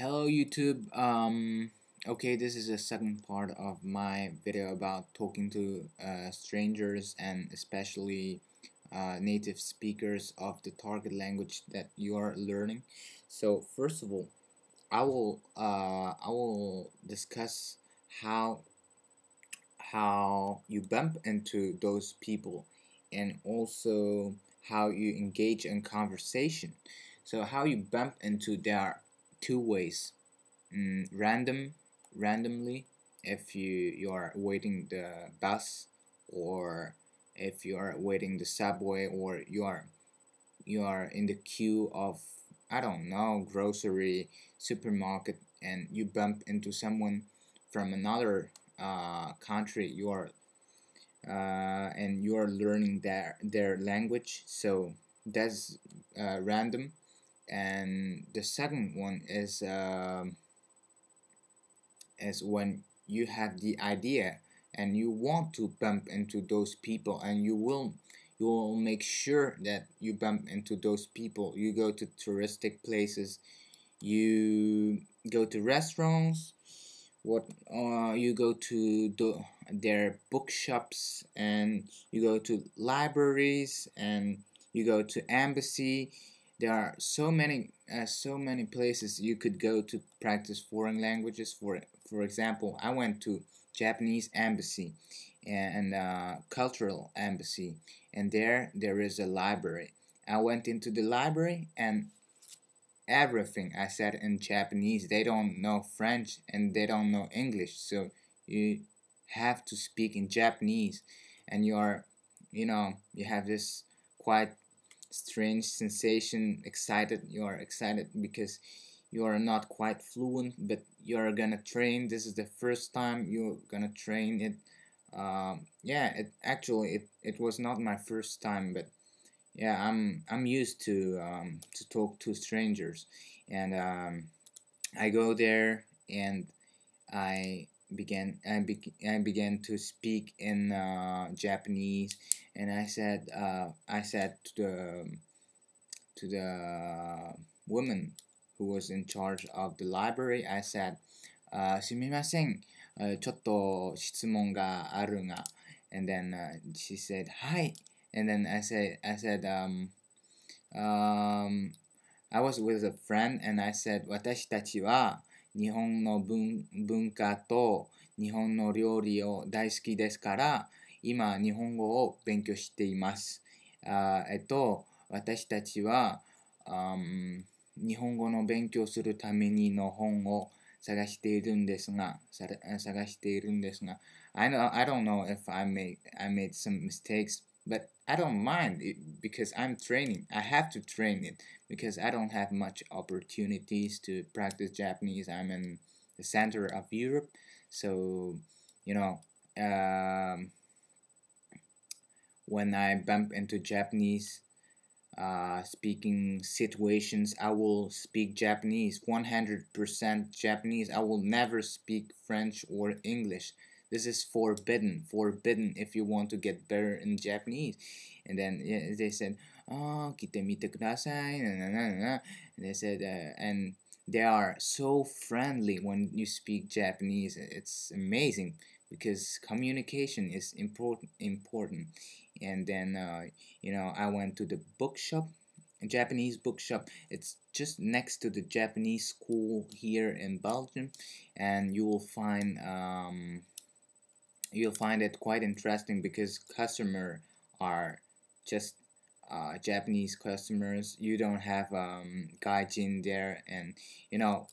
Hello YouTube. Okay, this is the second part of my video about talking to strangers and especially native speakers of the target language that you are learning. So first of all, I will discuss how you bump into those people and also how you engage in conversation. So how you bump into, there are two ways. Randomly, if you are waiting the bus, or if you are waiting the subway, or you are in the queue of, I don't know, grocery supermarket, and you bump into someone from another country. And you are learning their language, so that's random. And the second one is when you have the idea and you want to bump into those people, and you will make sure that you bump into those people. You go to touristic places, you go to restaurants, you go to their bookshops, and you go to libraries, and you go to embassy. There are so many places you could go to practice foreign languages. For example, I went to Japanese embassy and cultural embassy, and there is a library. I went into the library, and everything I said in Japanese. They don't know French and they don't know English, so you have to speak in Japanese, and you have this quite strange sensation. You are excited because you are not quite fluent, but you're gonna train. This is the first time you're gonna train it. Yeah, it was not my first time, but yeah, I'm used to talk to strangers. And I go there, and I began to speak in Japanese. And I said to the woman who was in charge of the library. I said, すみません、ちょっと質問があるが. And then she said, hi. And then I was with a friend, and I said, 私たちは日本の文化と日本の料理を大好きですから、今日本語を勉強しています。私たちは、日本語の勉強するためにの本を探しているんですが、I don't know if I made some mistakes, but I don't mind it because I'm training. I have to train it because I don't have much opportunities to practice Japanese. I'm in the center of Europe, so you know, when I bump into Japanese speaking situations, I will speak Japanese, 100% Japanese. I will never speak French or English. This is forbidden if you want to get better in Japanese. And then they said, "Oh, 来てみてください." And they said, and they are so friendly when you speak Japanese. It's amazing because communication is important. And then I went to the bookshop, a Japanese bookshop. It's just next to the Japanese school here in Belgium, and you'll find it quite interesting because customers are just Japanese customers. You don't have gaijin there. And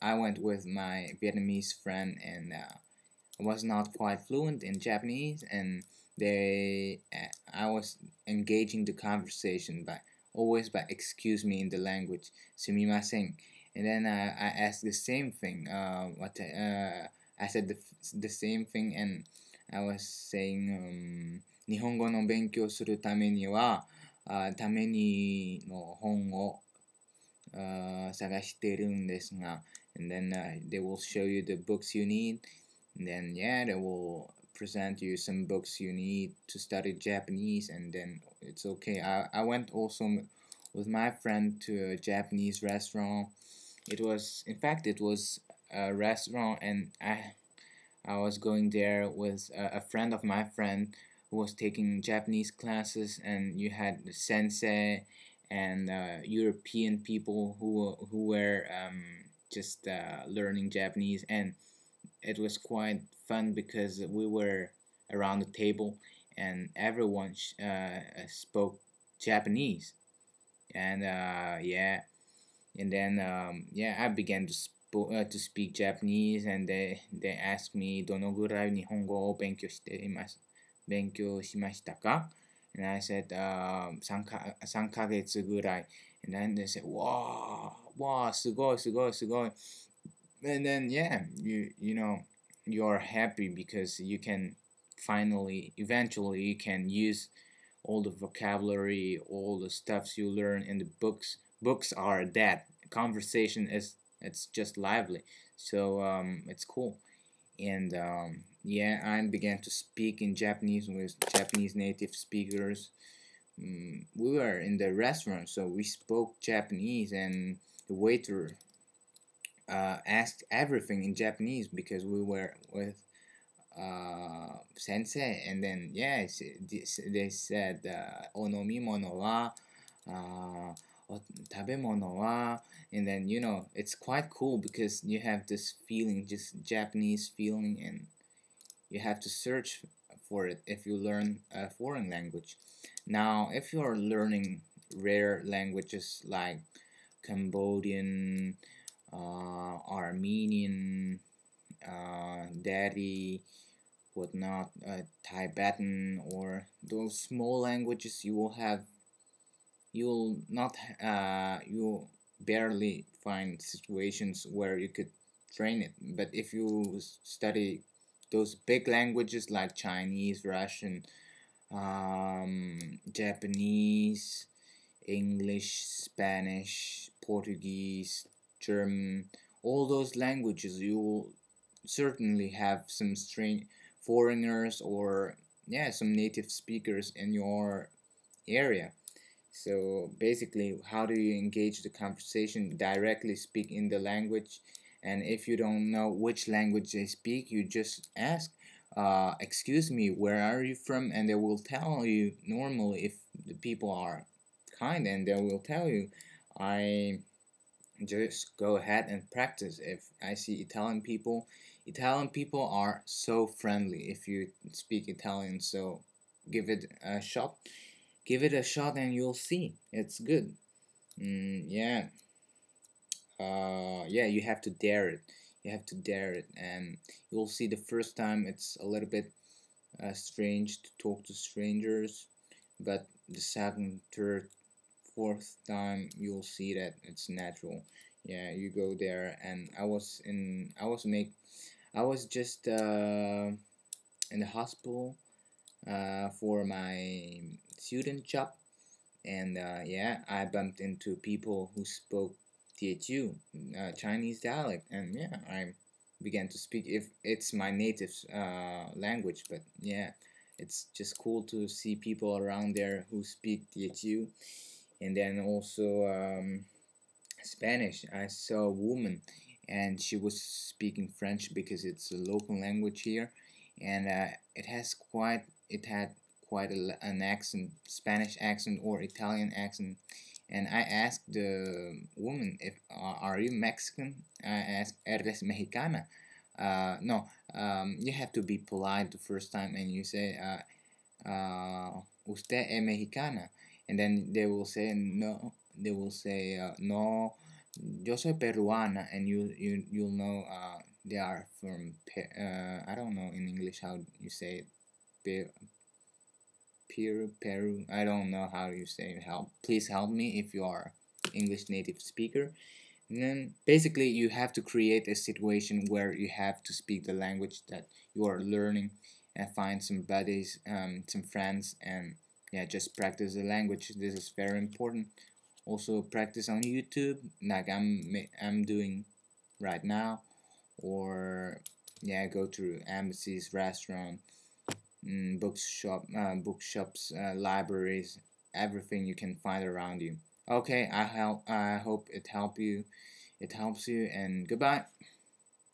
I went with my Vietnamese friend, and I was not quite fluent in Japanese, and I was engaging the conversation by excuse me in the language, sumimasen. And then I asked the same thing. I said the same thing, and I was saying, 日本語の勉強するためには、ためにの本を探しているんですが. And then they will show you the books you need. And then they will present you some books you need to study Japanese, and then it's okay. I went also with my friend to a Japanese restaurant, It was, in fact, it was a restaurant, and I was going there with a friend of my friend who was taking Japanese classes, and you had the sensei and European people who were just learning Japanese, and it was quite fun because we were around the table, and everyone spoke Japanese, and yeah, and then yeah, I began to speak Japanese, and they asked me どのぐらい日本語を勉強しましたか? And I said 3ヶ月ぐらい. And then they said, wow, wow, すごいすごいすごい. And then yeah, you know, you're happy because you can eventually you can use all the vocabulary, all the stuffs you learn in the books. Books are that. Conversation is, it's just lively. So it's cool. And yeah, I began to speak in Japanese with Japanese native speakers. We were in the restaurant, so we spoke Japanese, and the waiter asked everything in Japanese because we were with sensei, and then yeah, they said お飲み物は 食べ物は, and then you know, it's quite cool because you have this feeling, just Japanese feeling, and you have to search for it if you learn a foreign language. Now if you're learning rare languages like Cambodian, Armenian, Dari, whatnot, Tibetan, or those small languages, you'll not you'll barely find situations where you could train it. But if you study those big languages like Chinese, Russian, Japanese, English, Spanish, Portuguese, German, all those languages, you will certainly have some strange foreigners, or yeah, some native speakers in your area. So basically, how do you engage the conversation? Directly speak in the language, and if you don't know which language they speak, you just ask, excuse me, where are you from? And they will tell you normally, if the people are kind, and they will tell you. I just go ahead and practice. If I see Italian people are so friendly if you speak Italian, so give it a shot. Give it a shot and you'll see. It's good. Yeah. Yeah, you have to dare it. You have to dare it, and you'll see the first time it's a little bit strange to talk to strangers, but the second, third, fourth time you'll see that it's natural. Yeah, you go there, and I was just in the hospital for my student job, and yeah, I bumped into people who spoke Teochew, Chinese dialect, and yeah, I began to speak. If it's my native language, but yeah, it's just cool to see people around there who speak Teochew, and then also Spanish. I saw a woman, and she was speaking French because it's a local language here, and it had quite an accent, Spanish accent or Italian accent. And I asked the woman, if are you Mexican? I asked, ¿Eres mexicana? No, you have to be polite the first time, and you say, ¿Usted es mexicana? And then they will say no. They will say no, yo soy peruana, and you'll know they are from I don't know in English how you say it. Peru. I don't know how you say it. Please help me if you are English native speaker. And then basically you have to create a situation where you have to speak the language that you are learning, and find some buddies, some friends, and yeah, just practice the language. This is very important. Also practice on YouTube, like I'm doing right now, or yeah, go to embassies, restaurant, bookshops, libraries, everything you can find around you. Okay, I hope it helped you, it helps you, and goodbye.